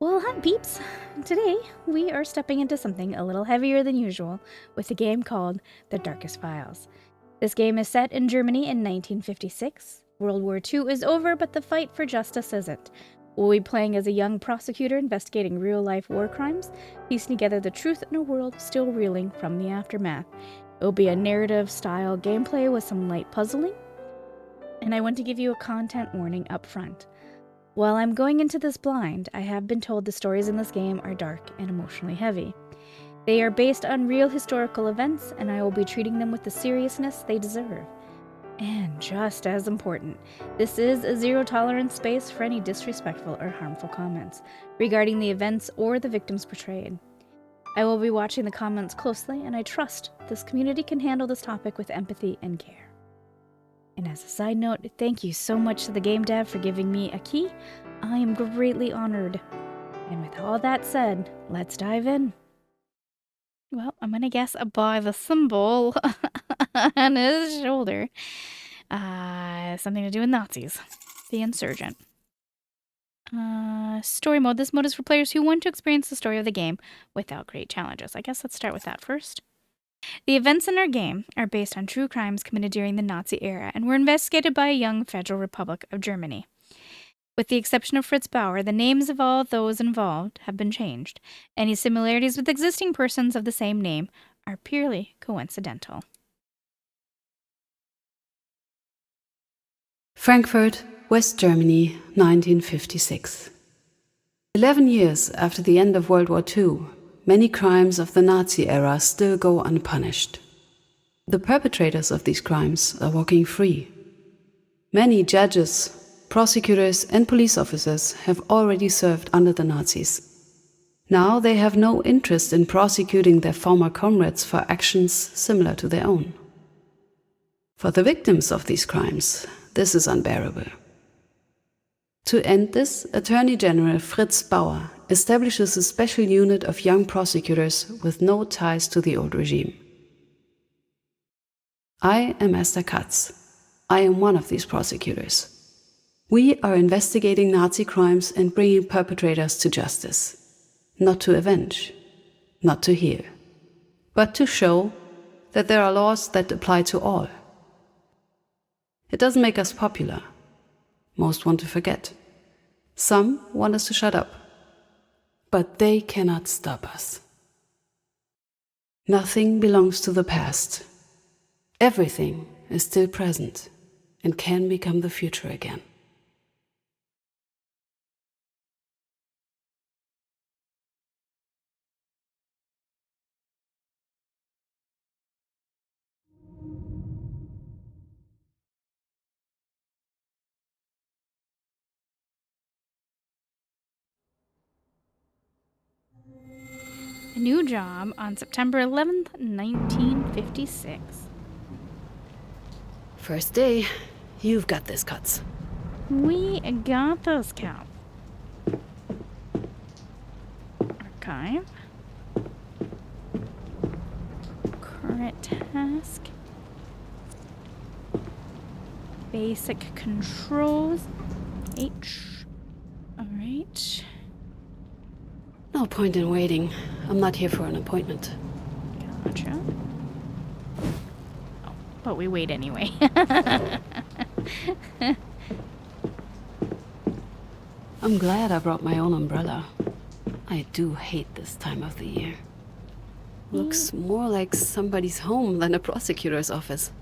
Well, hi peeps! Today, we are stepping into something a little heavier than usual with a game called The Darkest Files. This game is set in Germany in 1956. World War II is over, but the fight for justice isn't. We'll be playing as a young prosecutor investigating real-life war crimes, piecing together the truth in a world still reeling from the aftermath. It will be a narrative-style gameplay with some light puzzling, and I want to give you a content warning up front. While I'm going into this blind, I have been told the stories in this game are dark and emotionally heavy. They are based on real historical events, and I will be treating them with the seriousness they deserve. And just as important, this is a zero-tolerance space for any disrespectful or harmful comments regarding the events or the victims portrayed. I will be watching the comments closely, and I trust this community can handle this topic with empathy and care. And as a side note, thank you so much to the game dev for giving me a key. I am greatly honored. And with all that said, let's dive in. Well, I'm gonna guess by the symbol on his shoulder. Something to do with Nazis. The insurgent. Story mode. This mode is for players who want to experience the story of the game without great challenges. I guess let's start with that first. The events in our game are based on true crimes committed during the Nazi era and were investigated by a young Federal Republic of Germany. With the exception of Fritz Bauer, the names of all those involved have been changed. Any similarities with existing persons of the same name are purely coincidental. Frankfurt, West Germany, 1956. 11 years after the end of World War II, many crimes of the Nazi era still go unpunished. The perpetrators of these crimes are walking free. Many judges, prosecutors, and police officers have already served under the Nazis. Now they have no interest in prosecuting their former comrades for actions similar to their own. For the victims of these crimes, this is unbearable. To end this, Attorney General Fritz Bauer establishes a special unit of young prosecutors with no ties to the old regime. I am Esther Katz. I am one of these prosecutors. We are investigating Nazi crimes and bringing perpetrators to justice. Not to avenge, not to heal, but to show that there are laws that apply to all. It doesn't make us popular. Most want to forget. Some want us to shut up. But they cannot stop us. Nothing belongs to the past. Everything is still present and can become the future again. A new job on September 11th, 1956. First day, you've got this, Katz. We got this, Cal. Archive. Current task. Basic controls. H. Alright. No point in waiting. I'm not here for an appointment. Gotcha. Oh, but we wait anyway. I'm glad I brought my own umbrella. I do hate this time of the year. Looks more like somebody's home than a prosecutor's office.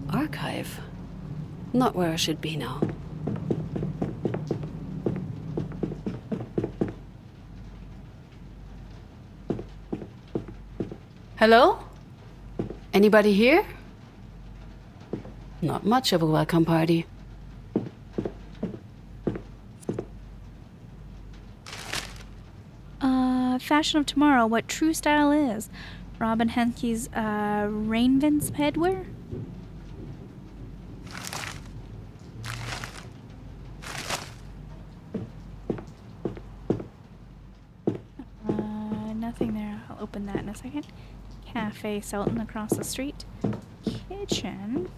Archive. Not where I should be now. Hello? Anybody here? Not much of a welcome party. Fashion of tomorrow, what true style is. Robin Henke's Rainvince headwear? Nothing there. I'll open that in a second. Cafe Sultan across the street. Kitchen.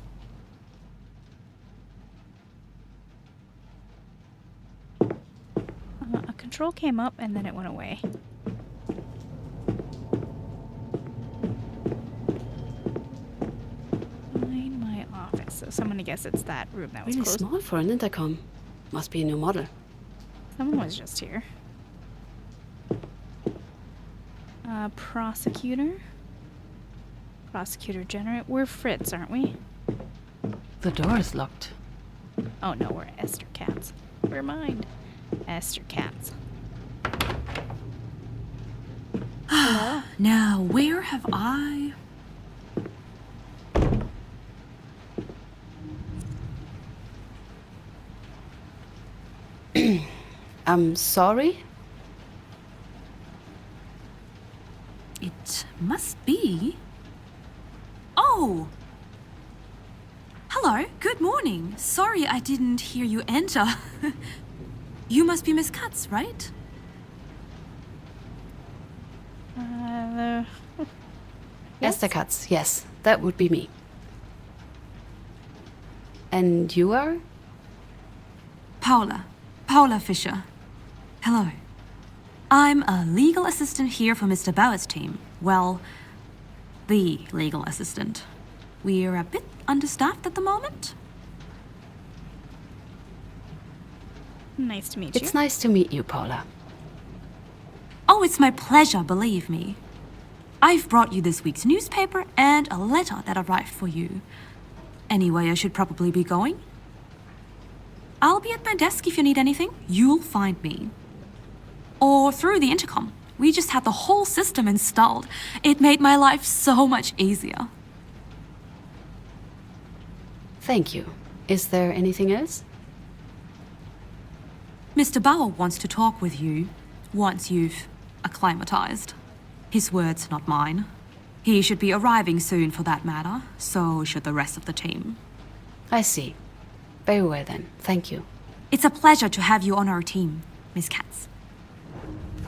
troll came up and then it went away. Find my office. So I'm gonna guess it's that room that was Really closed. small for an intercom. Must be a new model. Someone was just here. Prosecutor. Prosecutor Generate. We're Fritz, aren't we? The door is locked. Oh no, we're Esther Cats. Never mind. Esther Cats. Hello? Now, where have I... I'm sorry? It must be... Oh! Hello, good morning. Sorry I didn't hear you enter. You must be Miss Katz, right? Yes? Esther Katz, yes, that would be me. And you are? Paula Fisher. Hello. I'm a legal assistant here for Mr. Bauer's team. Well, the legal assistant. We're a bit understaffed at the moment. Nice to meet you. It's nice to meet you, Paula. Oh, it's my pleasure, believe me. I've brought you this week's newspaper and a letter that arrived for you. Anyway, I should probably be going. I'll be at my desk if you need anything. You'll find me. Or through the intercom. We just had the whole system installed. It made my life so much easier. Thank you. Is there anything else? Mr. Bauer wants to talk with you once you've acclimatized. His words, not mine. He should be arriving soon for that matter, so should the rest of the team. I see. Very well then. Thank you. It's a pleasure to have you on our team, Miss Katz.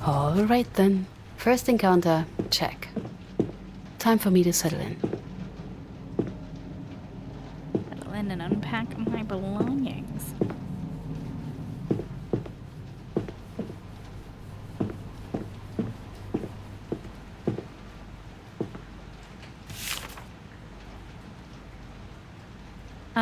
All right then. First encounter, check. Time for me to settle in. Settle in and unpack my belongings.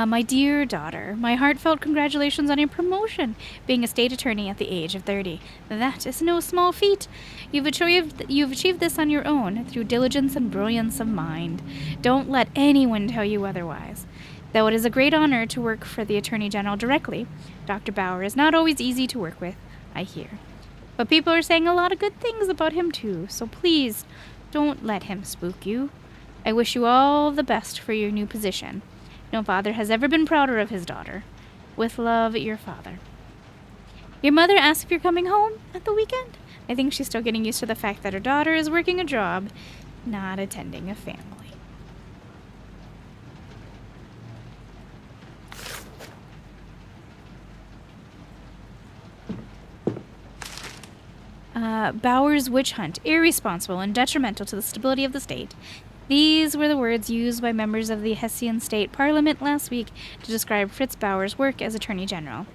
My dear daughter, my heartfelt congratulations on your promotion, being a state attorney at the age of 30. That is no small feat. You've achieved this on your own, through diligence and brilliance of mind. Don't let anyone tell you otherwise. Though it is a great honor to work for the Attorney General directly, Dr. Bauer is not always easy to work with, I hear. But people are saying a lot of good things about him too, so please, don't let him spook you. I wish you all the best for your new position. No father has ever been prouder of his daughter. With love, your father. Your mother asked if you're coming home at the weekend. I think she's still getting used to the fact that her daughter is working a job, not attending a family. Bauer's witch hunt, irresponsible and detrimental to the stability of the state. These were the words used by members of the Hessian State Parliament last week to describe Fritz Bauer's work as Attorney General.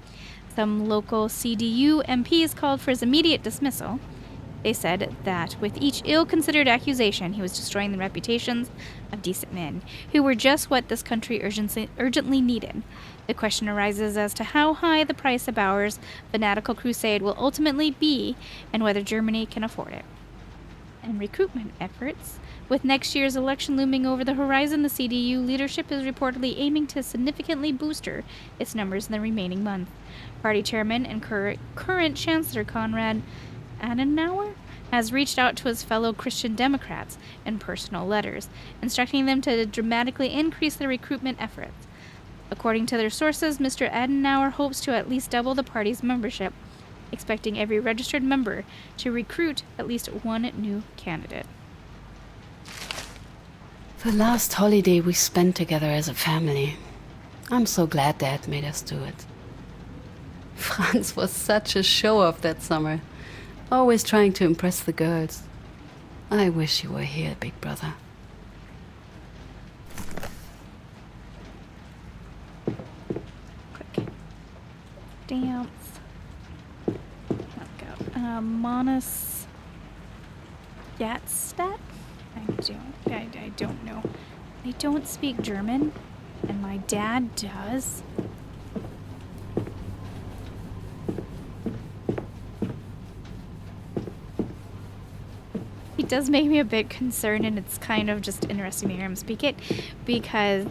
Some local CDU MPs called for his immediate dismissal. They said that with each ill-considered accusation, he was destroying the reputations of decent men, who were just what this country urgently needed. The question arises as to how high the price of Bauer's fanatical crusade will ultimately be, and whether Germany can afford it. And recruitment efforts. With next year's election looming over the horizon, the CDU leadership is reportedly aiming to significantly booster its numbers in the remaining month. Party chairman and current Chancellor Konrad Adenauer has reached out to his fellow Christian Democrats in personal letters, instructing them to dramatically increase their recruitment efforts. According to their sources, Mr. Adenauer hopes to at least double the party's membership, expecting every registered member to recruit at least one new candidate. The last holiday we spent together as a family. I'm so glad Dad made us do it. Franz was such a show-off that summer, always trying to impress the girls. I wish you were here, big brother. Quick. Dance. Let's go. Monas Gatstadt? I don't know. I don't speak German, and my dad does. He does make me a bit concerned, and it's kind of just interesting to hear him speak it, because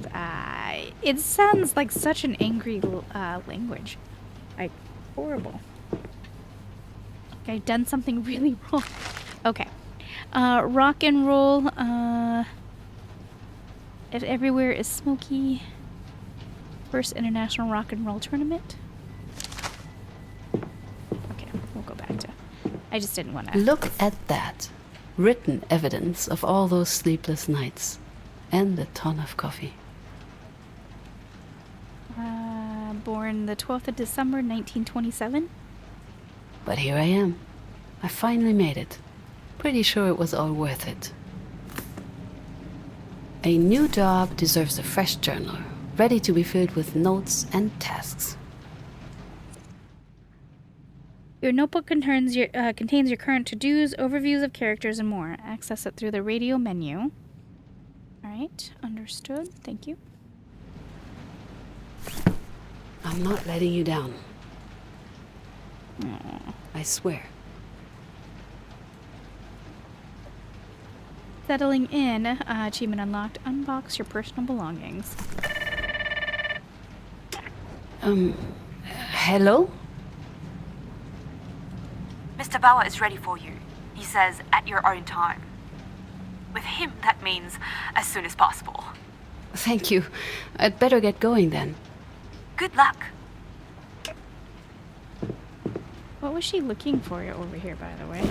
it sounds like such an angry language. Like, horrible. Like I've done something really wrong. Okay. Rock and roll, if everywhere is smoky. First international rock and roll tournament. Okay, we'll go back to... I just didn't want to... Look at that. Written evidence of all those sleepless nights. And a ton of coffee. Born the 12th of December, 1927. But here I am. I finally made it. Pretty sure it was all worth it. A new job deserves a fresh journal, ready to be filled with notes and tasks. Your notebook contains your current to-dos, overviews of characters, and more. Access it through the radio menu. Alright, understood. Thank you. I'm not letting you down. Aww. I swear. Settling in. Achievement unlocked. Unbox your personal belongings. Hello? Mr. Bauer is ready for you. He says, at your own time. With him, that means as soon as possible. Thank you. I'd better get going then. Good luck. What was she looking for over here, by the way?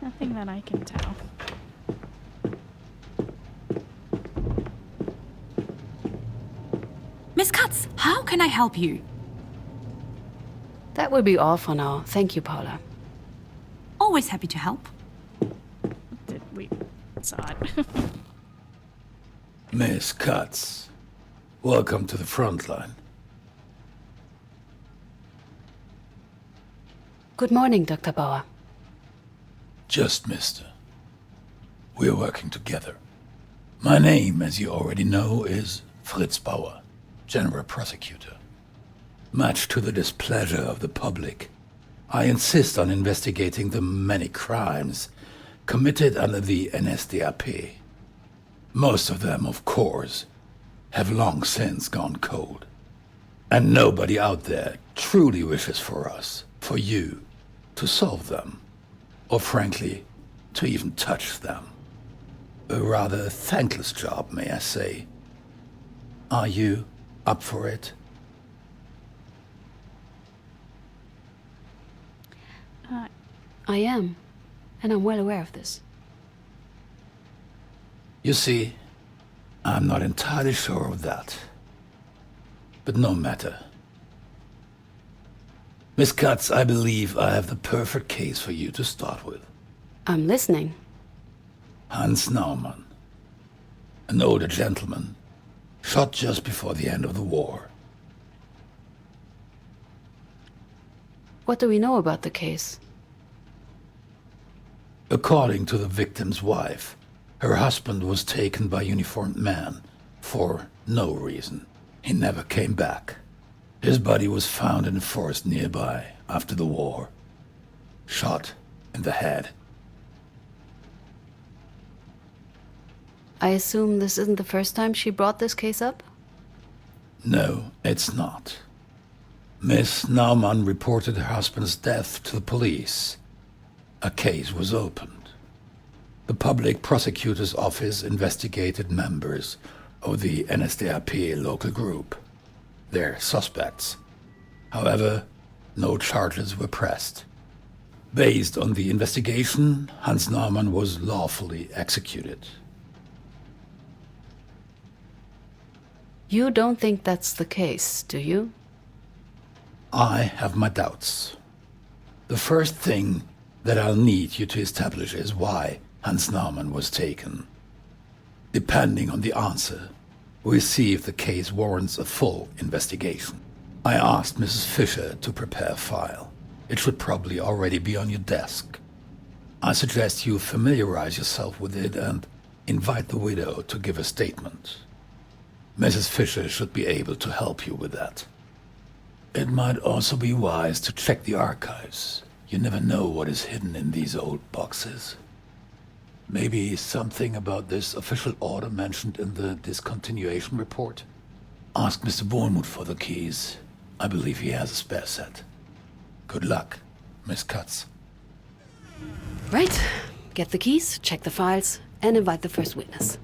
Nothing that I can tell. Miss Katz, how can I help you? That will be all for now. Thank you, Paula. Always happy to help. Did we saw it? Miss Katz, welcome to the front line. Good morning, Dr. Bauer. Just Mister. We're working together. My name, as you already know, is Fritz Bauer, General Prosecutor. Much to the displeasure of the public, I insist on investigating the many crimes committed under the NSDAP. Most of them, of course, have long since gone cold. And nobody out there truly wishes for us, for you, to solve them. Or frankly, to even touch them. A rather thankless job, may I say. Are you up for it? I am, and I'm well aware of this. You see, I'm not entirely sure of that. But no matter. Miss Katz, I believe I have the perfect case for you to start with. I'm listening. Hans Naumann, an older gentleman, shot just before the end of the war. What do we know about the case? According to the victim's wife, her husband was taken by a uniformed man for no reason. He never came back. His body was found in a forest nearby after the war, shot in the head. I assume this isn't the first time she brought this case up? No, it's not. Miss Naumann reported her husband's death to the police. A case was opened. The public prosecutor's office investigated members of the NSDAP local group. They're suspects. However, no charges were pressed. Based on the investigation, Hans Naumann was lawfully executed. You don't think that's the case, do you? I have my doubts. The first thing that I'll need you to establish is why Hans Naumann was taken. Depending on the answer, We'll see if the case warrants a full investigation. I asked Mrs. Fisher to prepare a file. It should probably already be on your desk. I suggest you familiarize yourself with it and invite the widow to give a statement. Mrs. Fisher should be able to help you with that. It might also be wise to check the archives. You never know what is hidden in these old boxes. Maybe something about this official order mentioned in the discontinuation report? Ask Mr. Bournemouth for the keys. I believe he has a spare set. Good luck, Miss Cutts. Right. Get the keys, check the files, and invite the first witness.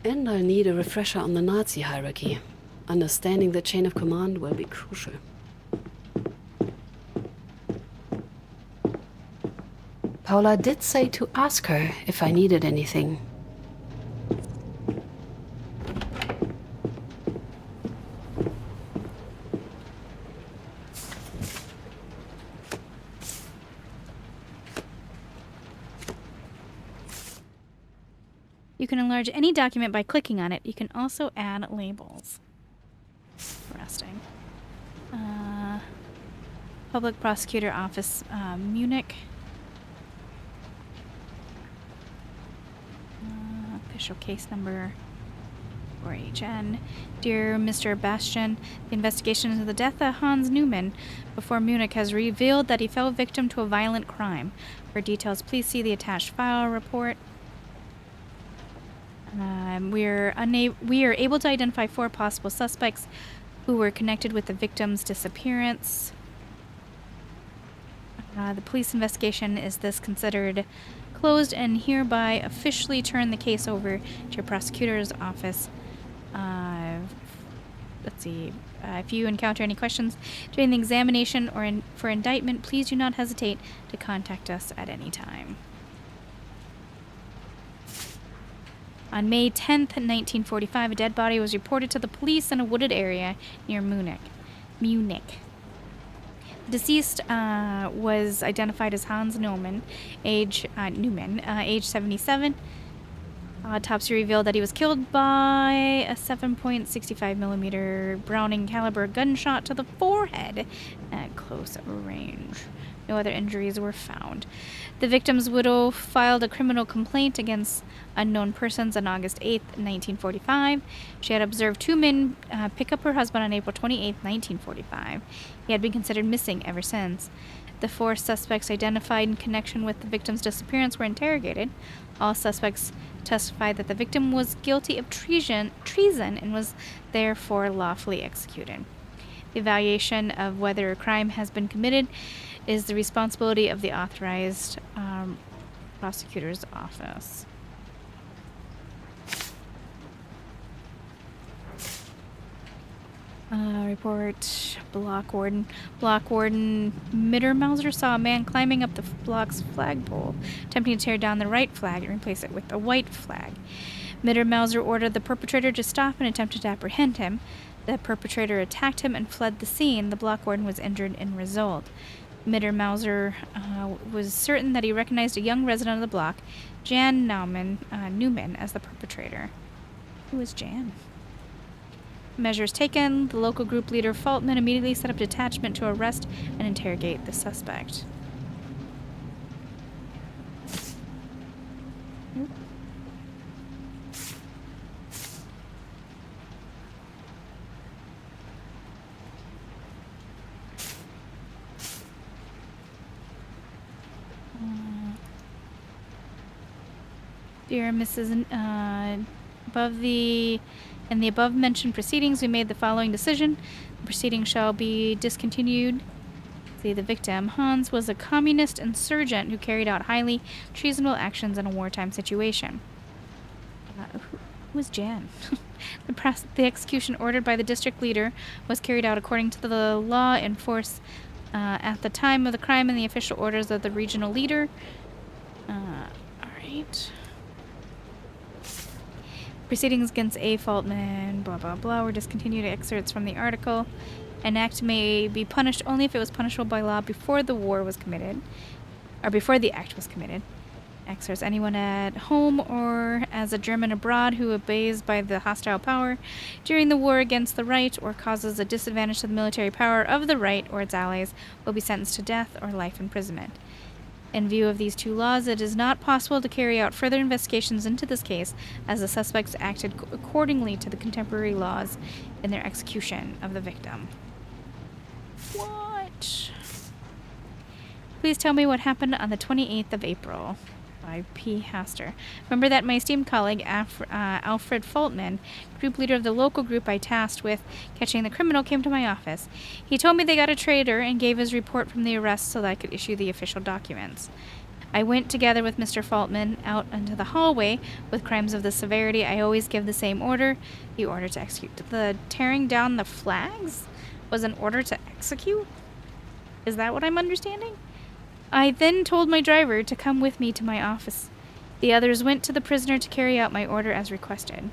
And I'll need a refresher on the Nazi hierarchy. Understanding the chain of command will be crucial. Paula did say to ask her if I needed anything. You can enlarge any document by clicking on it. You can also add labels. Interesting. Public Prosecutor Office, Munich. Official case number 4HN. Dear Mr. Bastian, the investigation into the death of Hans Neumann before Munich has revealed that he fell victim to a violent crime. For details, please see the attached file report. We are able to identify 4 possible suspects who were connected with the victim's disappearance. The police investigation is thus considered closed and hereby officially turn the case over to your prosecutor's office. Let's see. If you encounter any questions during the examination or for indictment, please do not hesitate to contact us at any time. On May 10th, 1945, a dead body was reported to the police in a wooded area near Munich. Deceased was identified as Hans Neumann, age 77. Autopsy revealed that he was killed by a 7.65 millimeter Browning caliber gunshot to the forehead at close range. No other injuries were found. The victim's widow filed a criminal complaint against unknown persons on August 8, 1945. She had observed 2 men pick up her husband on April 28, 1945. He had been considered missing ever since. The 4 suspects identified in connection with the victim's disappearance were interrogated. All suspects testified that the victim was guilty of treason and was therefore lawfully executed. The evaluation of whether a crime has been committed is the responsibility of the authorized prosecutor's office. Report, block warden. Block warden Mittermauser saw a man climbing up the block's flagpole, attempting to tear down the right flag and replace it with a white flag. Mittermauser ordered the perpetrator to stop and attempted to apprehend him. The perpetrator attacked him and fled the scene. The block warden was injured in result. Mittermauser was certain that he recognized a young resident of the block, Jan Newman, as the perpetrator. Who was Jan? Measures taken. The local group leader, Faltman, immediately set up a detachment to arrest and interrogate the suspect. Dear Mrs. In the above-mentioned proceedings, we made the following decision. The proceedings shall be discontinued. See, the victim, Hans, was a communist insurgent who carried out highly treasonable actions in a wartime situation. Who was Jan? The execution ordered by the district leader was carried out according to the law in force at the time of the crime and the official orders of the regional leader. Alright. Proceedings against A. Faltman, blah, blah, blah, were discontinued. Excerpts from the article. An act may be punished only if it was punishable by law before the war was committed, or before the act was committed. Xers anyone at home or as a German abroad who obeys by the hostile power during the war against the right or causes a disadvantage to the military power of the right or its allies will be sentenced to death or life imprisonment. In view of these two laws, it is not possible to carry out further investigations into this case, as the suspects acted accordingly to the contemporary laws in their execution of the victim. What? Please tell me what happened on the 28th of April. By P. Haster. Remember that my esteemed colleague, Alfred Faltman, group leader of the local group I tasked with catching the criminal, came to my office. He told me they got a traitor and gave his report from the arrest so that I could issue the official documents. I went together with Mr. Faltman out into the hallway. With crimes of this severity, I always give the same order, the order to execute. The tearing down the flags was an order to execute? Is that what I'm understanding? I then told my driver to come with me to my office. The others went to the prisoner to carry out my order as requested.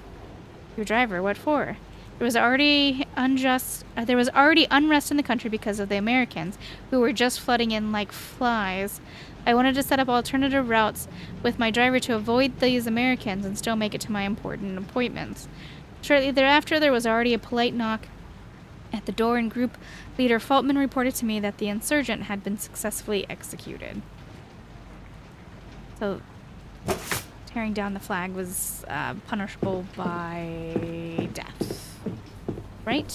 Your driver, what for? There was already unrest in the country because of the Americans, who were just flooding in like flies. I wanted to set up alternative routes with my driver to avoid these Americans and still make it to my important appointments. Shortly thereafter, there was already a polite knock at the door, and group leader Faltman reported to me that the insurgent had been successfully executed. So, tearing down the flag was punishable by death. Right?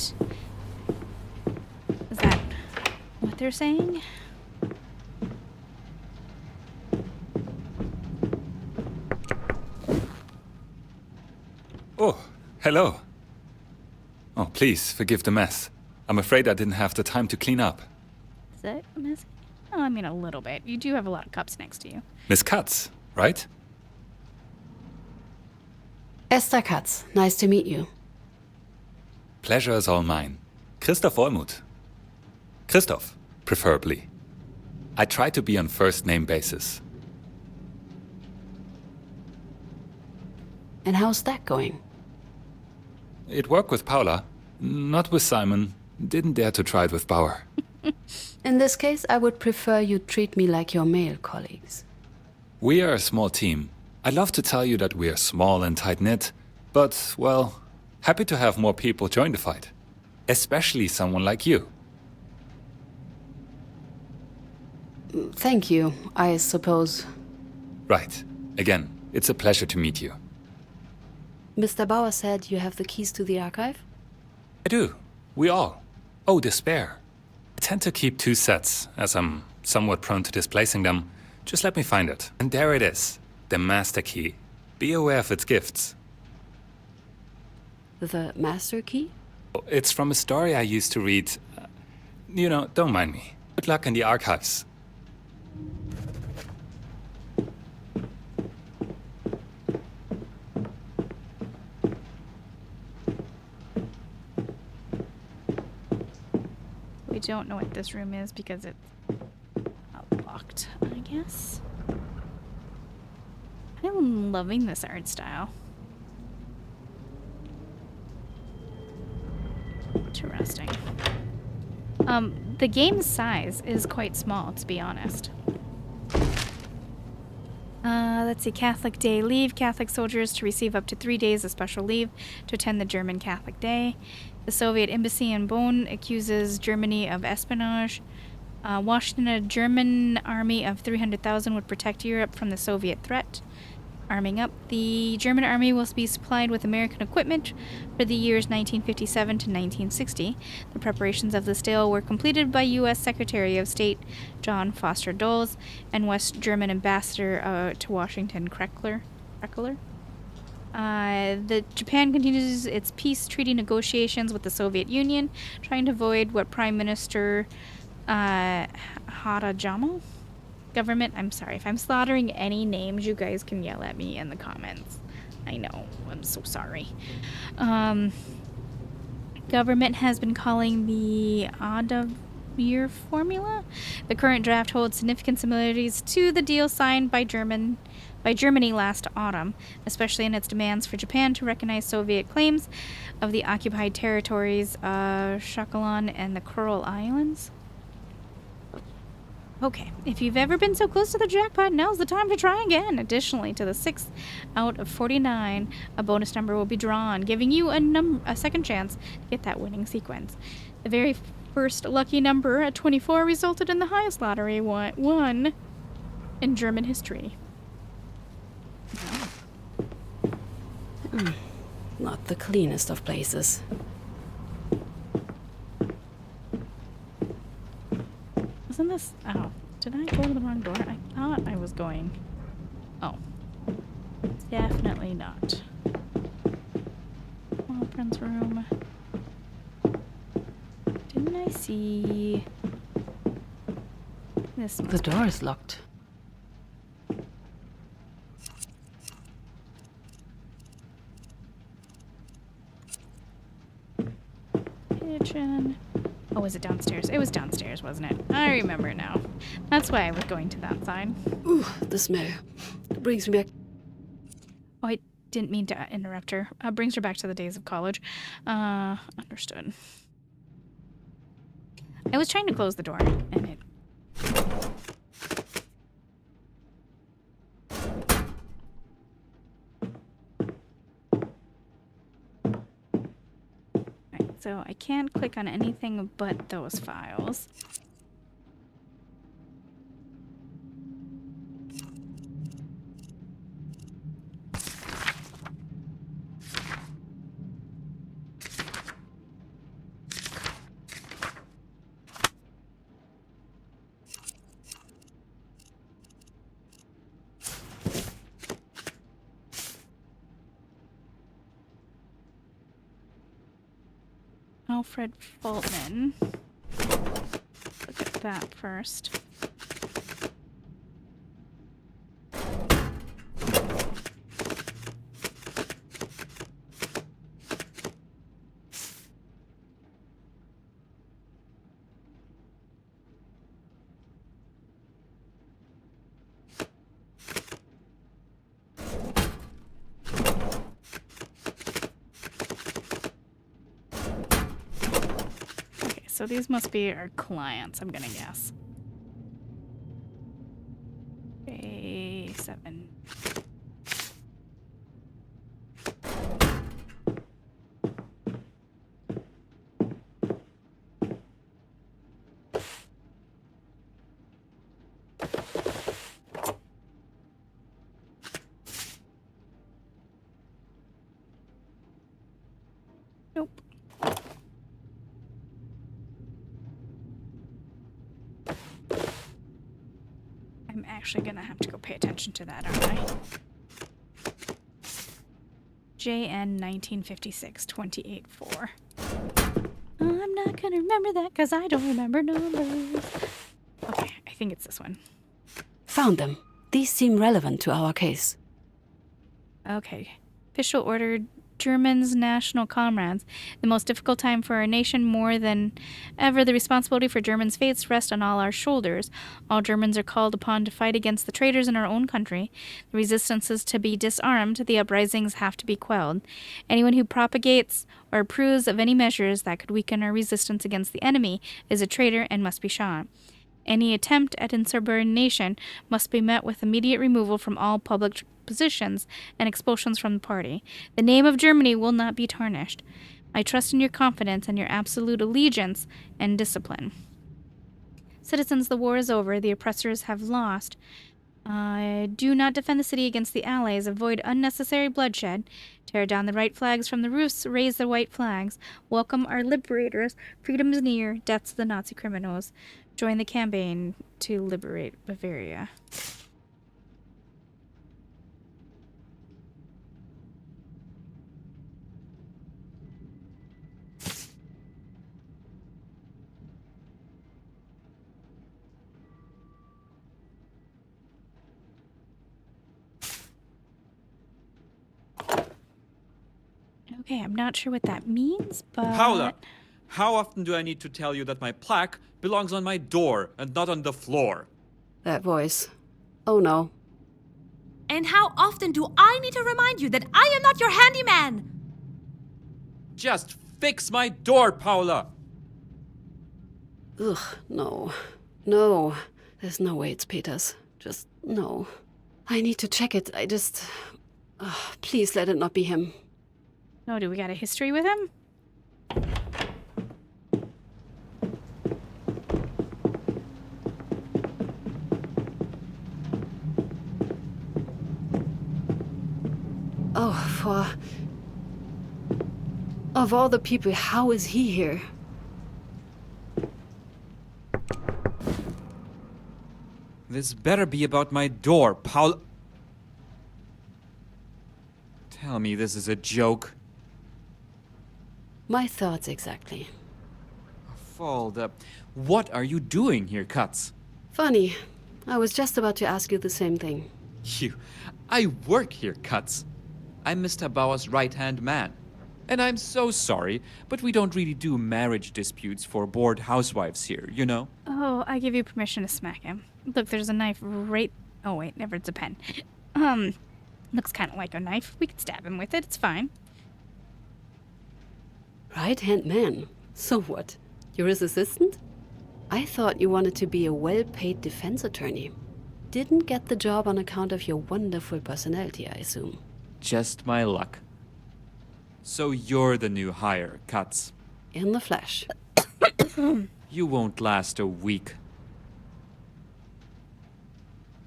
Is that what they're saying? Oh, hello. Oh, please, forgive the mess. I'm afraid I didn't have the time to clean up. Is that messy? Oh, I mean a little bit. You do have a lot of cups next to you. Miss Katz, right? Esther Katz, nice to meet you. Pleasure is all mine. Christoph Olmuth. Christoph, preferably. I try to be on first name basis. And how's that going? It worked with Paula, not with Simon. Didn't dare to try it with Bauer. In this case, I would prefer you treat me like your male colleagues. We are a small team. I'd love to tell you that we are small and tight-knit, but, well, happy to have more people join the fight. Especially someone like you. Thank you, I suppose. Right. Again, it's a pleasure to meet you. Mr. Bauer said you have the keys to the archive? I do. We all. Oh, despair. I tend to keep 2 sets, as I'm somewhat prone to displacing them. Just let me find it. And there it is. The master key. Be aware of its gifts. The master key? It's from a story I used to read. Don't mind me. Good luck in the archives. We don't know what this room is because it's locked, I guess. I'm loving this art style. Interesting. The game's size is quite small, to be honest. Let's see, Catholic Day leave. Catholic soldiers to receive up to 3 days of special leave to attend the German Catholic Day. The Soviet embassy in Bonn accuses Germany of espionage. Washington, a German army of 300,000 would protect Europe from the Soviet threat. Arming up, the German army will be supplied with American equipment for the years 1957 to 1960. The preparations of this deal were completed by U.S. Secretary of State John Foster Dulles and West German ambassador to Washington Kreckler. The Japan continues its peace treaty negotiations with the Soviet Union, trying to avoid what Prime Minister Harajama government. I'm sorry if I'm slaughtering any names. You guys can yell at me in the comments. I know. I'm so sorry. Government has been calling the Oda-Year formula. The current draft holds significant similarities to the deal signed by Germany last autumn, especially in its demands for Japan to recognize Soviet claims of the occupied territories of Sakhalin and the Kuril Islands. Okay, if you've ever been so close to the jackpot, now's the time to try again. Additionally, to the 6th out of 49, a bonus number will be drawn, giving you a second chance to get that winning sequence. The very first lucky number at 24 resulted in the highest lottery won in German history. Not the cleanest of places. Wasn't this... Oh, did I go to the wrong door? I thought I was going... Oh. Definitely not. Friend's room. Didn't I see... This... The door is locked. Kitchen... Oh, was it downstairs? It was downstairs, wasn't it? I remember now. That's why I was going to that side. Ooh, the smell. It brings me back. Oh, I didn't mean to interrupt her. Brings her back to the days of college. Understood. I was trying to close the door, and it... So I can't click on anything but those files. Alfred Fultman. Look at that first. So these must be our clients, I'm gonna guess. A7. Nope. I'm actually gonna have to go pay attention to that, aren't I? JN 1956 284. I'm not gonna remember that because I don't remember numbers. Okay, I think it's this one. Found them. These seem relevant to our case. Okay. Official order, Germans, national comrades. The most difficult time for our nation, more than ever, the responsibility for Germans' fates rests on all our shoulders. All Germans are called upon to fight against the traitors in our own country. The resistance is to be disarmed. The uprisings have to be quelled. Anyone who propagates or approves of any measures that could weaken our resistance against the enemy is a traitor and must be shot. Any attempt at insubordination must be met with immediate removal from all public positions and expulsions from the party. The name of Germany will not be tarnished. I trust in your confidence and your absolute allegiance and discipline. Citizens, the war is over. The oppressors have lost. Do not defend the city against the Allies. Avoid unnecessary bloodshed. Tear down the right flags from the roofs. Raise the white flags. Welcome our liberators. Freedom is near. Death to the Nazi criminals. Join the campaign to liberate Bavaria. Okay, I'm not sure what that means, but... Paula, how often do I need to tell you that my plaque belongs on my door and not on the floor? That voice. Oh no. And how often do I need to remind you that I am not your handyman? Just fix my door, Paula! Ugh, no. No. There's no way it's Peter's. Just no. I need to check it. Please let it not be him. Oh, do we got a history with him? Oh, of all the people, how is he here? This better be about my door, Paul. Tell me this is a joke. My thoughts exactly. Falda, what are you doing here, Katz? Funny. I was just about to ask you the same thing. I work here, Katz. I'm Mr. Bauer's right-hand man. And I'm so sorry, but we don't really do marriage disputes for bored housewives here, you know? Oh, I give you permission to smack him. Look, there's a knife right... Oh, wait, never, it's a pen. Looks kind of like a knife. We could stab him with it, it's fine. Right-hand man? So what? You're his assistant? I thought you wanted to be a well-paid defense attorney. Didn't get the job on account of your wonderful personality, I assume. Just my luck. So you're the new hire, Katz. In the flesh. You won't last a week.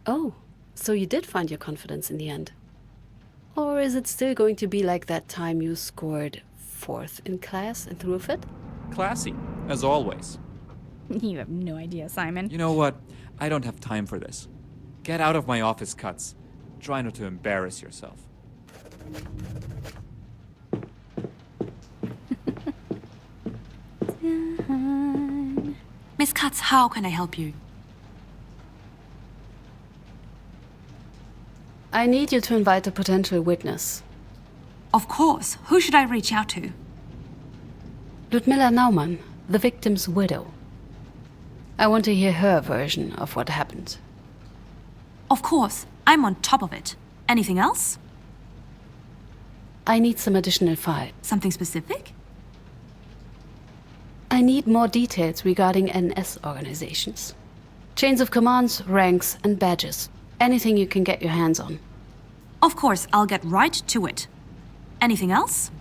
Oh, so you did find your confidence in the end. Or is it still going to be like that time you scored 4th in class and threw a fit? Classy, as always. You have no idea, Simon. You know what? I don't have time for this. Get out of my office, Katz. Try not to embarrass yourself. Miss Katz, how can I help you? I need you to invite a potential witness. Of course. Who should I reach out to? Ludmilla Naumann, the victim's widow. I want to hear her version of what happened. Of course. I'm on top of it. Anything else? I need some additional file. Something specific? I need more details regarding NS organizations. Chains of commands, ranks, and badges. Anything you can get your hands on. Of course, I'll get right to it. Anything else?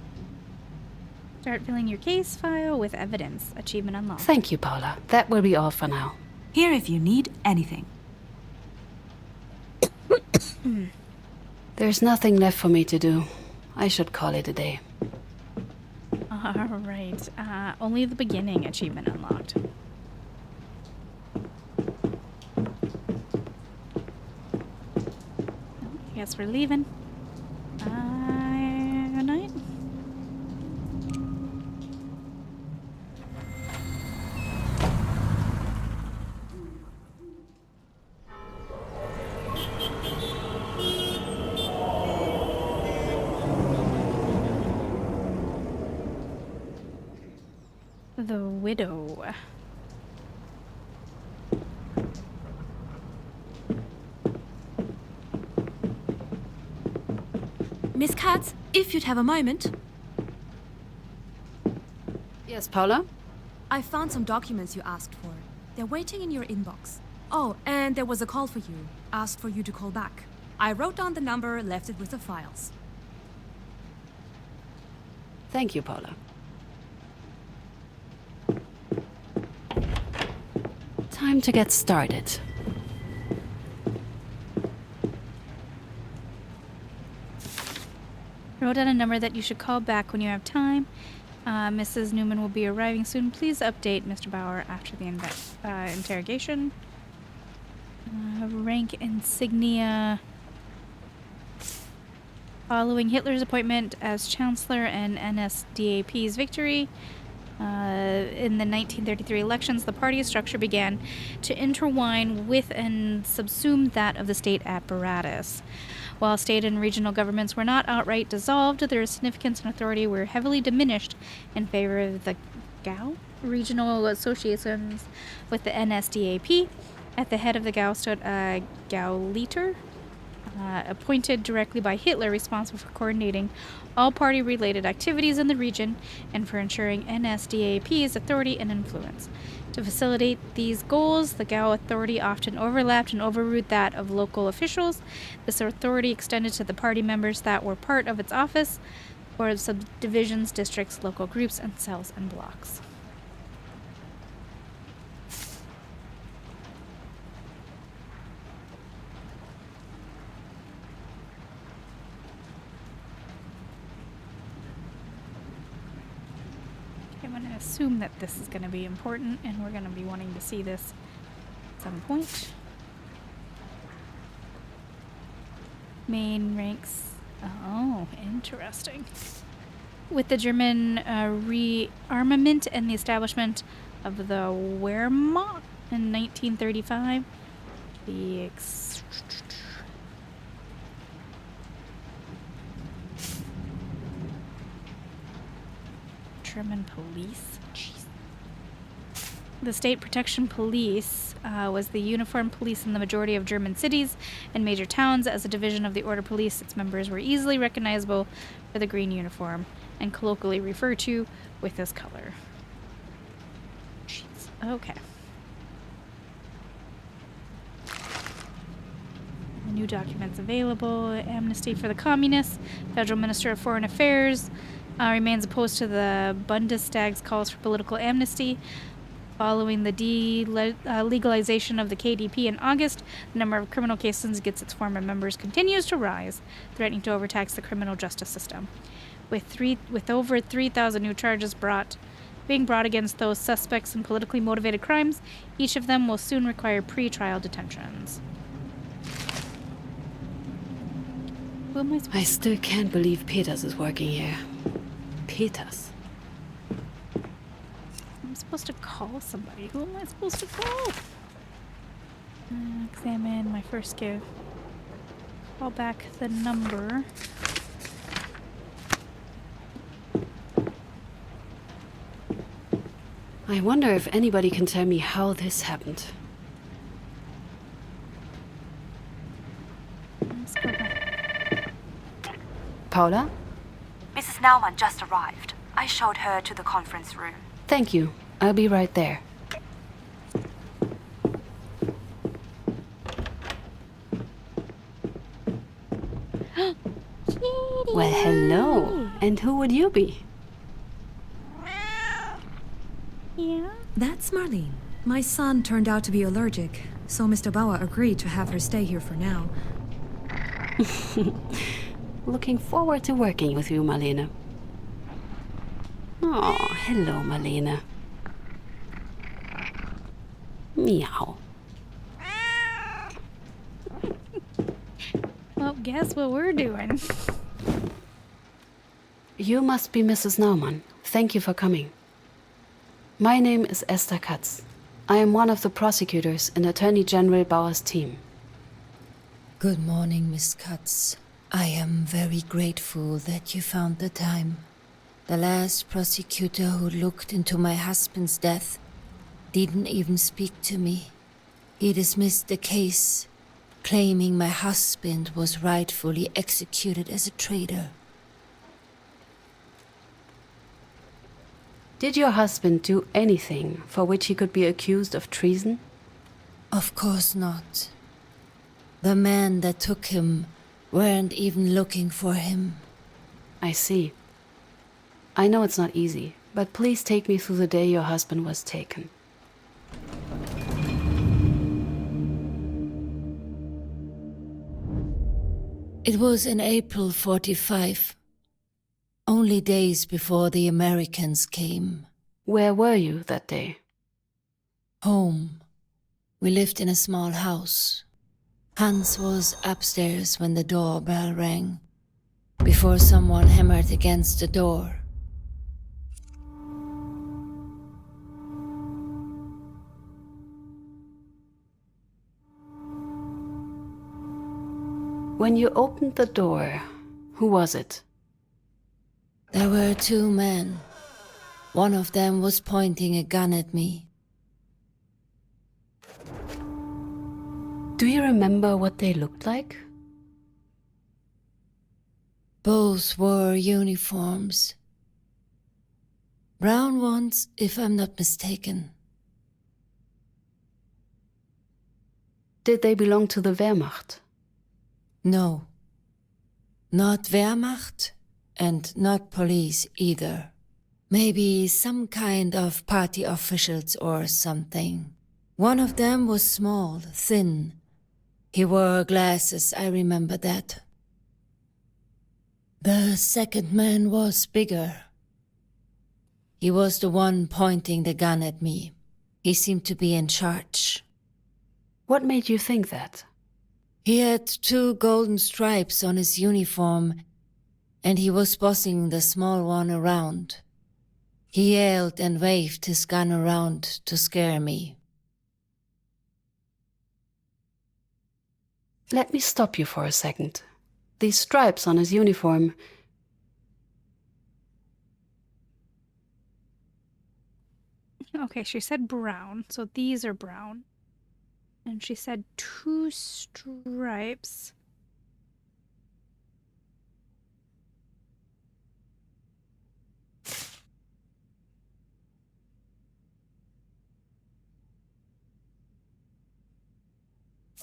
Start filling your case file with evidence. Achievement unlocked. Thank you, Paula. That will be all for now. Here if you need anything. There's nothing left for me to do. I should call it a day. Alright. Only the beginning achievement unlocked. I guess we're leaving. Good night. The widow. Miss Katz, if you'd have a moment. Yes, Paula? I found some documents you asked for. They're waiting in your inbox. Oh, and there was a call for you. Asked for you to call back. I wrote down the number, left it with the files. Thank you, Paula. Time to get started. Wrote down a number that you should call back when you have time. Mrs. Newman will be arriving soon. Please update Mr. Bauer after the interrogation. Rank insignia. Following Hitler's appointment as Chancellor and NSDAP's victory in the 1933 elections, the party structure began to intertwine with and subsume that of the state apparatus. While state and regional governments were not outright dissolved, their significance and authority were heavily diminished in favor of the GAU, regional associations with the NSDAP. At the head of the GAU stood a Gauleiter, appointed directly by Hitler, responsible for coordinating all party-related activities in the region and for ensuring NSDAP's authority and influence. To facilitate these goals, the Gao authority often overlapped and overrode that of local officials. This authority extended to the party members that were part of its office, or subdivisions, districts, local groups, and cells and blocks. I'm going to assume that this is going to be important, and we're going to be wanting to see this at some point. Main ranks. Oh, interesting. With the German rearmament and the establishment of the Wehrmacht in 1935, the German police. Jeez. The State Protection Police was the uniformed police in the majority of German cities and major towns. As a division of the Order Police, its members were easily recognizable for the green uniform and colloquially referred to with this color. Jeez. Okay. New documents available. Amnesty for the communists. Federal Minister of Foreign Affairs remains opposed to the Bundestag's calls for political amnesty. Following the legalization of the KDP in August, the number of criminal cases against its former members continues to rise, threatening to overtax the criminal justice system. With over 3,000 new charges being brought against those suspects in politically motivated crimes, each of them will soon require pre-trial detentions. Who am I supposed I still can't believe Peters is working here. Peters? I'm supposed to call somebody. Who am I supposed to call? Examine my first give. Call back the number. I wonder if anybody can tell me how this happened. Let's go back. Paula? Mrs. Naumann just arrived. I showed her to the conference room. Thank you. I'll be right there. Well, hello. And who would you be? Yeah? That's Marlene. My son turned out to be allergic, so Mr. Bauer agreed to have her stay here for now. Looking forward to working with you, Marlene. Oh, hello, Marlene. Meow. Well, guess what we're doing? You must be Mrs. Naumann. Thank you for coming. My name is Esther Katz. I am one of the prosecutors in Attorney General Bauer's team. Good morning, Miss Katz. I am very grateful that you found the time. The last prosecutor who looked into my husband's death didn't even speak to me. He dismissed the case, claiming my husband was rightfully executed as a traitor. Did your husband do anything for which he could be accused of treason? Of course not. The men that took him weren't even looking for him. I see. I know it's not easy, but please take me through the day your husband was taken. It was in April 45, only days before the Americans came. Where were you that day? Home. We lived in a small house. Hans was upstairs when the doorbell rang, before someone hammered against the door. When you opened the door, who was it? There were two men. One of them was pointing a gun at me. Do you remember what they looked like? Both wore uniforms. Brown ones, if I'm not mistaken. Did they belong to the Wehrmacht? No. Not Wehrmacht, and not police either. Maybe some kind of party officials or something. One of them was small, thin. He wore glasses, I remember that. The second man was bigger. He was the one pointing the gun at me. He seemed to be in charge. What made you think that? He had 2 golden stripes on his uniform, and he was bossing the small one around. He yelled and waved his gun around to scare me. Let me stop you for a second. These stripes on his uniform. Okay, she said brown, so these are brown. And she said 2 stripes.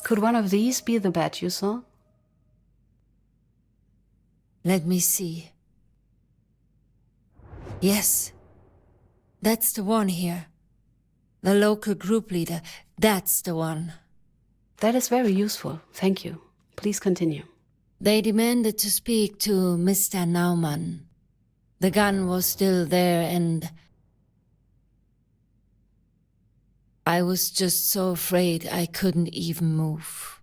Could one of these be the badge you saw? Let me see. Yes. That's the one here. The local group leader. That's the one. That is very useful. Thank you. Please continue. They demanded to speak to Mr. Naumann. The gun was still there and I was just so afraid I couldn't even move.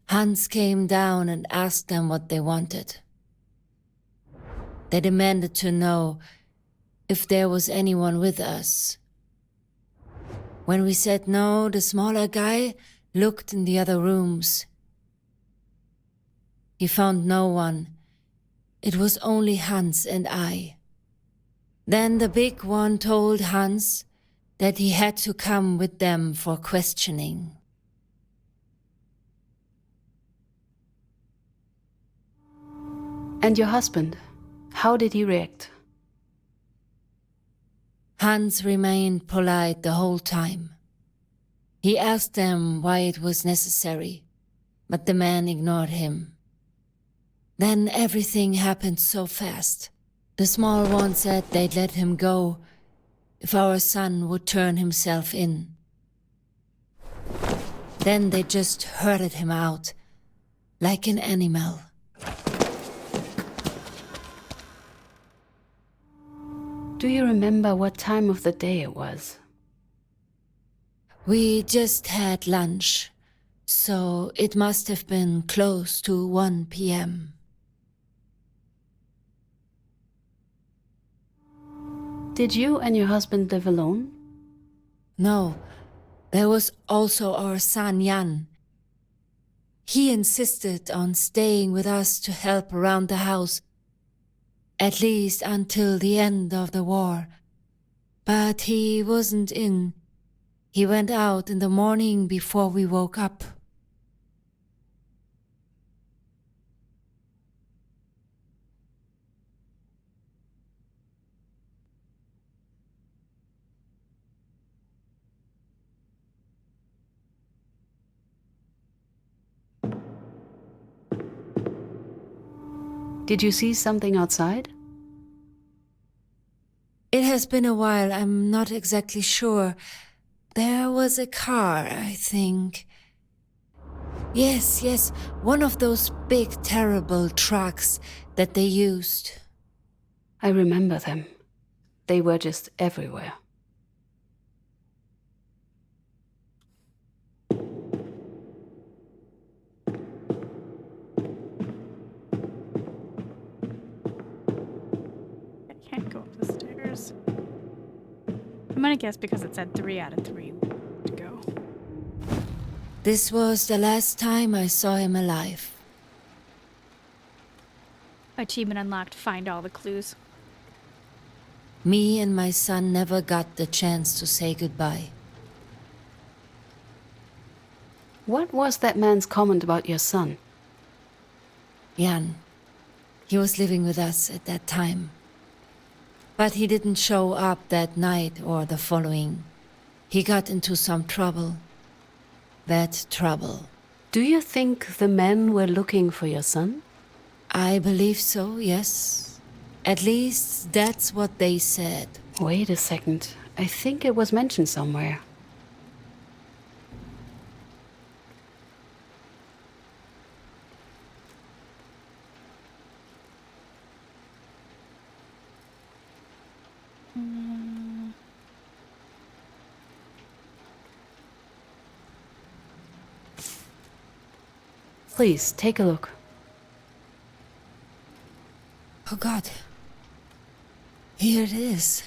Hans came down and asked them what they wanted. They demanded to know if there was anyone with us. When we said no, the smaller guy looked in the other rooms. He found no one. It was only Hans and I. Then the big one told Hans that he had to come with them for questioning. And your husband? How did he react? Hans remained polite the whole time. He asked them why it was necessary, but the man ignored him. Then everything happened so fast. The small one said they'd let him go if our son would turn himself in. Then they just herded him out, like an animal. Do you remember what time of the day it was? We just had lunch, so it must have been close to 1 p.m. Did you and your husband live alone? No, there was also our son Jan. He insisted on staying with us to help around the house, at least until the end of the war. But he wasn't in. He went out in the morning before we woke up. Did you see something outside? It has been a while, I'm not exactly sure. There was a car, I think. Yes, one of those big, terrible trucks that they used. I remember them. They were just everywhere. I can't go up the stairs. I'm gonna guess because it said 3 out of 3 to go. This was the last time I saw him alive. Achievement unlocked. Find all the clues. Me and my son never got the chance to say goodbye. What was that man's comment about your son? Jan, He was living with us at that time. But he didn't show up that night or the following. He got into some trouble. Bad trouble. Do you think the men were looking for your son? I believe so, yes. At least that's what they said. Wait a second. I think it was mentioned somewhere. Please, take a look. Oh God. Here it is.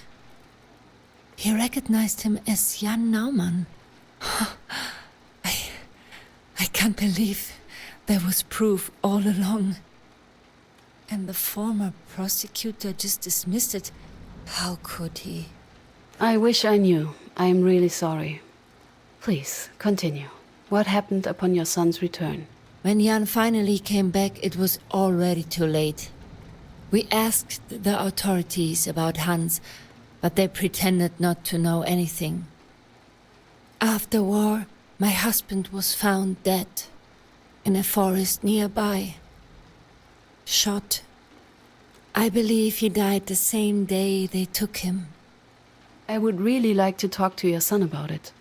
He recognized him as Jan Naumann. I can't believe there was proof all along. And the former prosecutor just dismissed it. How could he? I wish I knew. I am really sorry. Please, continue. What happened upon your son's return? When Jan finally came back, it was already too late. We asked the authorities about Hans, but they pretended not to know anything. After war, my husband was found dead in a forest nearby. Shot. I believe he died the same day they took him. I would really like to talk to your son about it.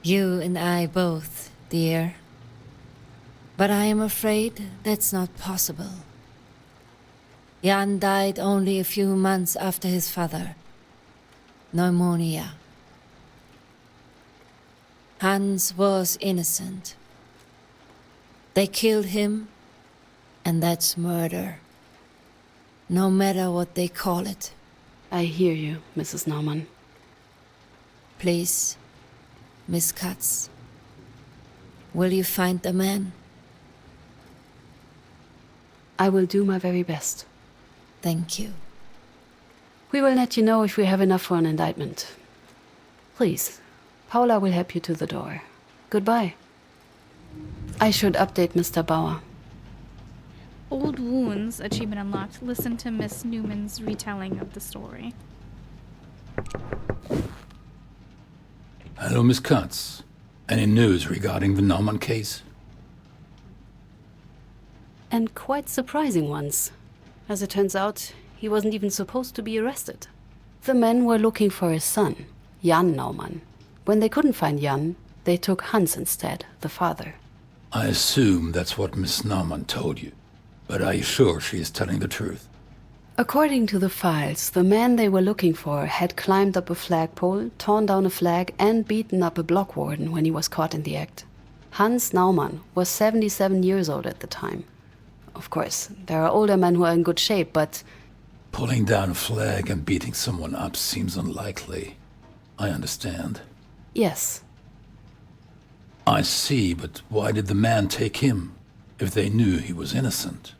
You and I both, dear. But I am afraid that's not possible. Jan died only a few months after his father. Pneumonia. Hans was innocent. They killed him, and that's murder. No matter what they call it. I hear you, Mrs. Naumann. Please, Miss Katz, will you find the man? I will do my very best. Thank you. We will let you know if we have enough for an indictment. Please, Paula will help you to the door. Goodbye. I should update Mr. Bauer. Old Wounds, achievement unlocked. Listen to Miss Newman's retelling of the story. Hello, Miss Katz. Any news regarding the Naumann case? And quite surprising ones. As it turns out, he wasn't even supposed to be arrested. The men were looking for his son, Jan Naumann. When they couldn't find Jan, they took Hans instead, the father. I assume that's what Miss Naumann told you. But are you sure she is telling the truth? According to the files, the man they were looking for had climbed up a flagpole, torn down a flag, and beaten up a block warden when he was caught in the act. Hans Naumann was 77 years old at the time. Of course, there are older men who are in good shape, but... Pulling down a flag and beating someone up seems unlikely. I understand. Yes. I see, but why did the man take him, if they knew he was innocent?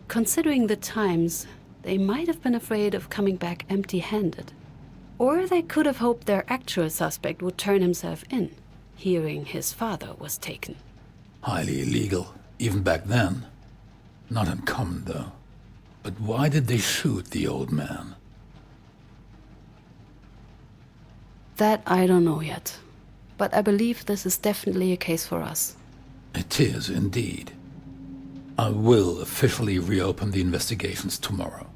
Considering the times, they might have been afraid of coming back empty-handed. Or they could have hoped their actual suspect would turn himself in, hearing his father was taken. Highly illegal, even back then. Not uncommon, though. But why did they shoot the old man? That I don't know yet. But I believe this is definitely a case for us. It is, indeed. I will officially reopen the investigations tomorrow.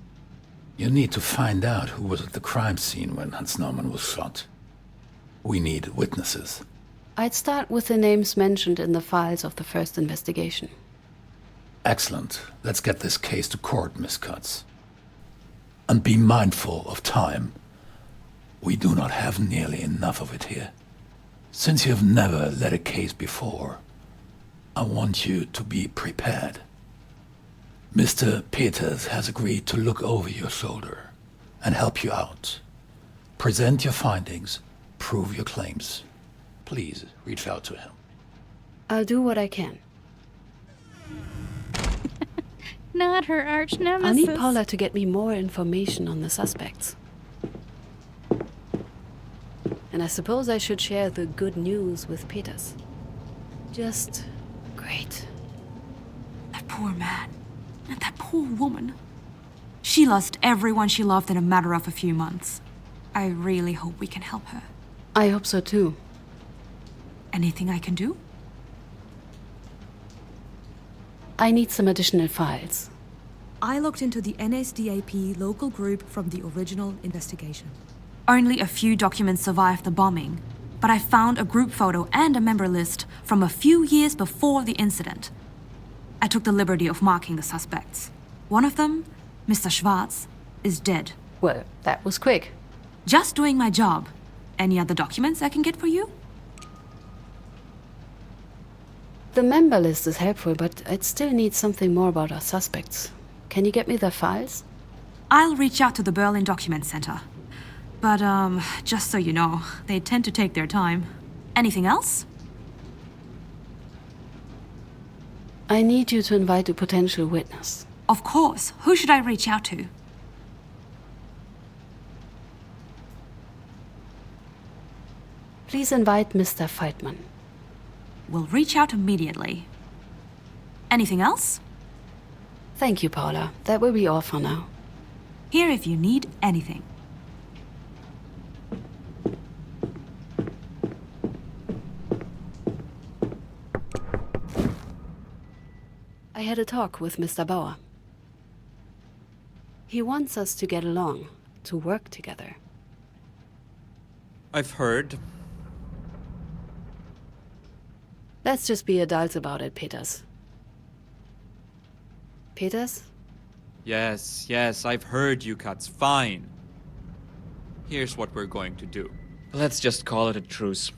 You need to find out who was at the crime scene when Hans Naumann was shot. We need witnesses. I'd start with the names mentioned in the files of the first investigation. Excellent. Let's get this case to court, Miss Katz. And be mindful of time. We do not have nearly enough of it here. Since you have never led a case before, I want you to be prepared. Mr. Peters has agreed to look over your shoulder and help you out. Present your findings, prove your claims. Please reach out to him. I'll do what I can. Not her arch nemesis. I'll need Paula to get me more information on the suspects. And I suppose I should share the good news with Peters. Just great. poor man. And that poor woman. She lost everyone she loved in a matter of a few months. I really hope we can help her. I hope so too. Anything I can do? I need some additional files. I looked into the NSDAP local group from the original investigation. Only a few documents survived the bombing, but I found a group photo and a member list from a few years before the incident. I took the liberty of marking the suspects. One of them, Mr. Schwarz, is dead. Well, that was quick. Just doing my job. Any other documents I can get for you? The member list is helpful, but I'd still need something more about our suspects. Can you get me their files? I'll reach out to the Berlin Document Center. But, just so you know, they tend to take their time. Anything else? I need you to invite a potential witness. Of course. Who should I reach out to? Please invite Mr. Feitman. We'll reach out immediately. Anything else? Thank you, Paula. That will be all for now. Here if you need anything. I had a talk with Mr. Bauer. He wants us to get along, to work together. I've heard. Let's just be adults about it, Peters. Peters? Yes, I've heard you, Katz. Fine. Here's what we're going to do. Let's just call it a truce.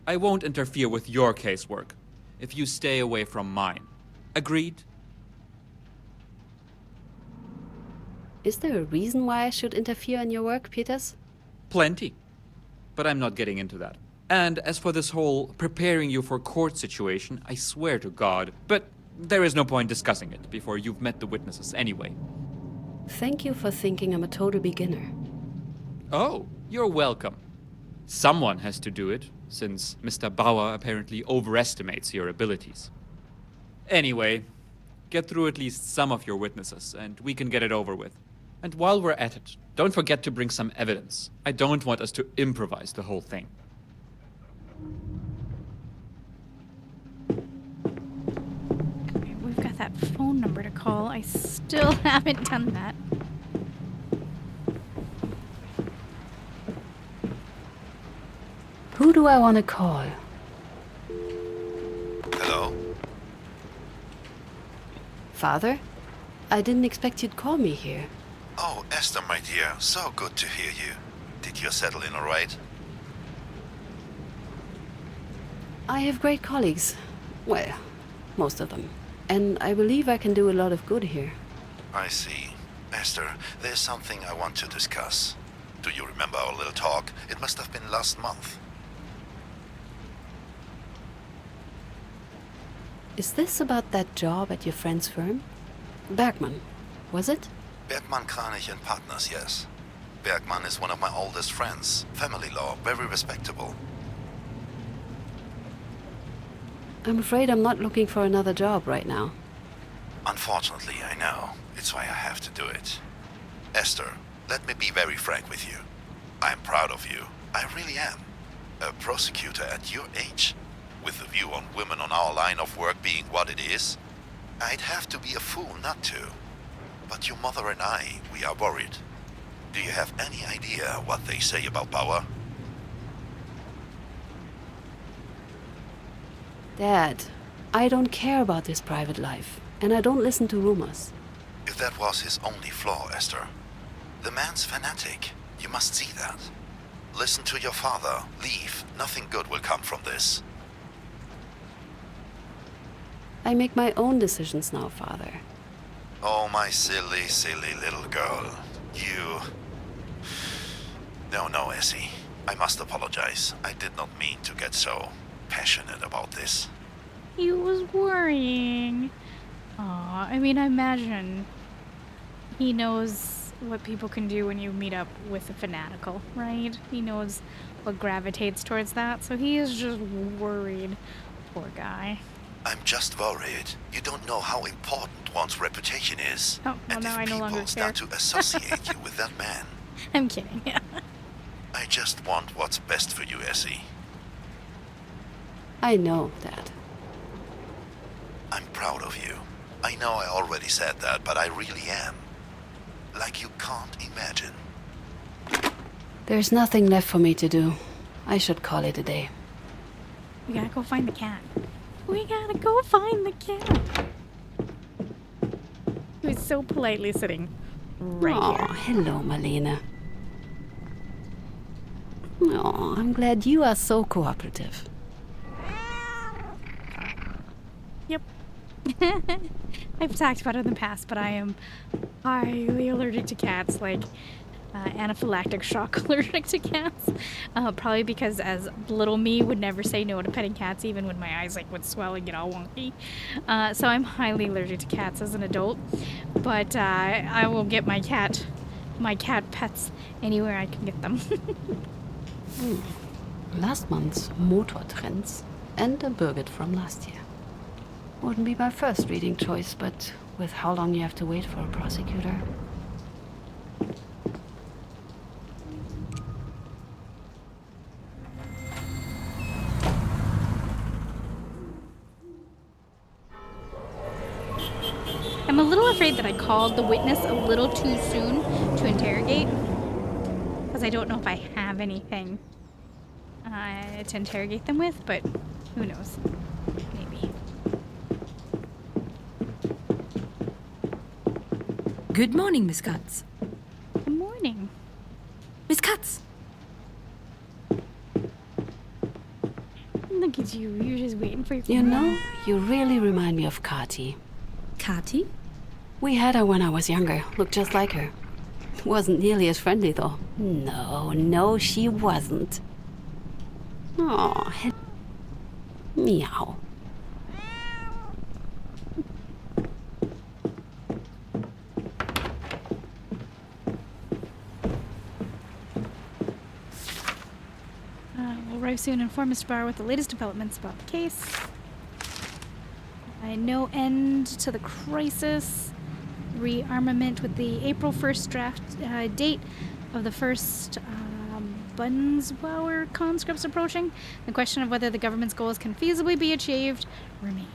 I won't interfere with your casework if you stay away from mine. Agreed? Is there a reason why I should interfere in your work, Peters? Plenty. But I'm not getting into that. And as for this whole preparing you for court situation, I swear to God, but there is no point discussing it before you've met the witnesses anyway. Thank you for thinking I'm a total beginner. Oh, you're welcome. Someone has to do it, since Mr. Bauer apparently overestimates your abilities. Anyway, get through at least some of your witnesses, and we can get it over with. And while we're at it, don't forget to bring some evidence. I don't want us to improvise the whole thing. Okay, we've got that phone number to call. I still haven't done that. Who do I want to call? Hello? Father? I didn't expect you'd call me here. Oh, Esther, my dear, so good to hear you. Did you settle in all right? I have great colleagues. Well, most of them. And I believe I can do a lot of good here. I see. Esther, there's something I want to discuss. Do you remember our little talk? It must have been last month. Is this about that job at your friend's firm? Bergman, was it? Bergman, Kranich and Partners, yes. Bergman is one of my oldest friends. Family law, very respectable. I'm afraid I'm not looking for another job right now. Unfortunately, I know. It's why I have to do it. Esther, let me be very frank with you. I'm proud of you. I really am. A prosecutor at your age, with the view on women on our line of work being what it is, I'd have to be a fool not to. But your mother and I, we are worried. Do you have any idea what they say about Bauer? Dad, I don't care about his private life, and I don't listen to rumors. If that was his only flaw, Esther. The man's fanatic. You must see that. Listen to your father. Leave. Nothing good will come from this. I make my own decisions now, Father. Oh, my silly, silly little girl. You... No, Essie. I must apologize. I did not mean to get so passionate about this. He was worrying. Aw, I mean, I imagine he knows what people can do when you meet up with a fanatical, right? He knows what gravitates towards that, so he is just worried. Poor guy. I'm just worried. You don't know how important one's reputation is. Oh, well, and now if I no longer people start care. to associate you with that man. I'm kidding. I just want what's best for you, Essie. I know, Dad. I'm proud of you. I know I already said that, but I really am. Like you can't imagine. There's nothing left for me to do. I should call it a day. We gotta go find the cat. We gotta go find the cat. Who's so politely sitting right Oh, here. hello, Marlene. Oh, I'm glad you are so cooperative. Yep. I've talked about it in the past, but I am highly allergic to cats, like anaphylactic shock allergic to cats. Probably because as little me would never say no to petting cats, even when my eyes would swell and get all wonky. So I'm highly allergic to cats as an adult, but I will get my cat pets anywhere I can get them. Last month's Motortrends and a Birgit from last year. Wouldn't be my first reading choice, but with how long you have to wait for a prosecutor. I'm a little afraid that I called the witness a little too soon to interrogate, because I don't know if I have anything to interrogate them with, but who knows? Maybe. Good morning, Miss Katz. Good morning. Miss Katz! Look at you. You're just waiting for your You know, you really remind me of Kati. Kati? We had her when I was younger. Looked just like her. Wasn't nearly as friendly, though. No, she wasn't. Oh, meow. We'll arrive soon and inform Mr. Bauer with the latest developments about the case. No end to the crisis. Rearmament with the April 1st draft date of the first Bunsbauer conscripts approaching. The question of whether the government's goals can feasibly be achieved remain.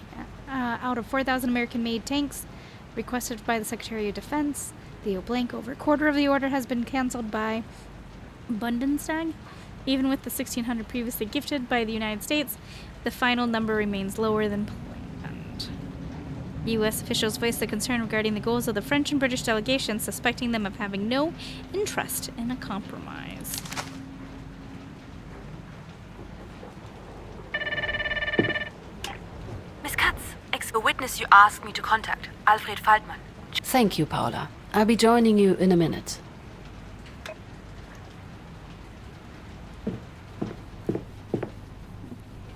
Out of 4,000 American-made tanks requested by the Secretary of Defense, Theo Blank, over a quarter of the order has been canceled by Bundestag. Even with the 1,600 previously gifted by the United States, the final number remains lower than planned. U.S. officials voiced the concern regarding the goals of the French and British delegations, suspecting them of having no interest in a compromise. Miss Katz, the witness you asked me to contact, Alfred Faltmann. Thank you, Paula. I'll be joining you in a minute.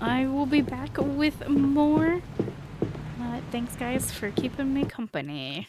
I will be back with more. Thanks, guys, for keeping me company.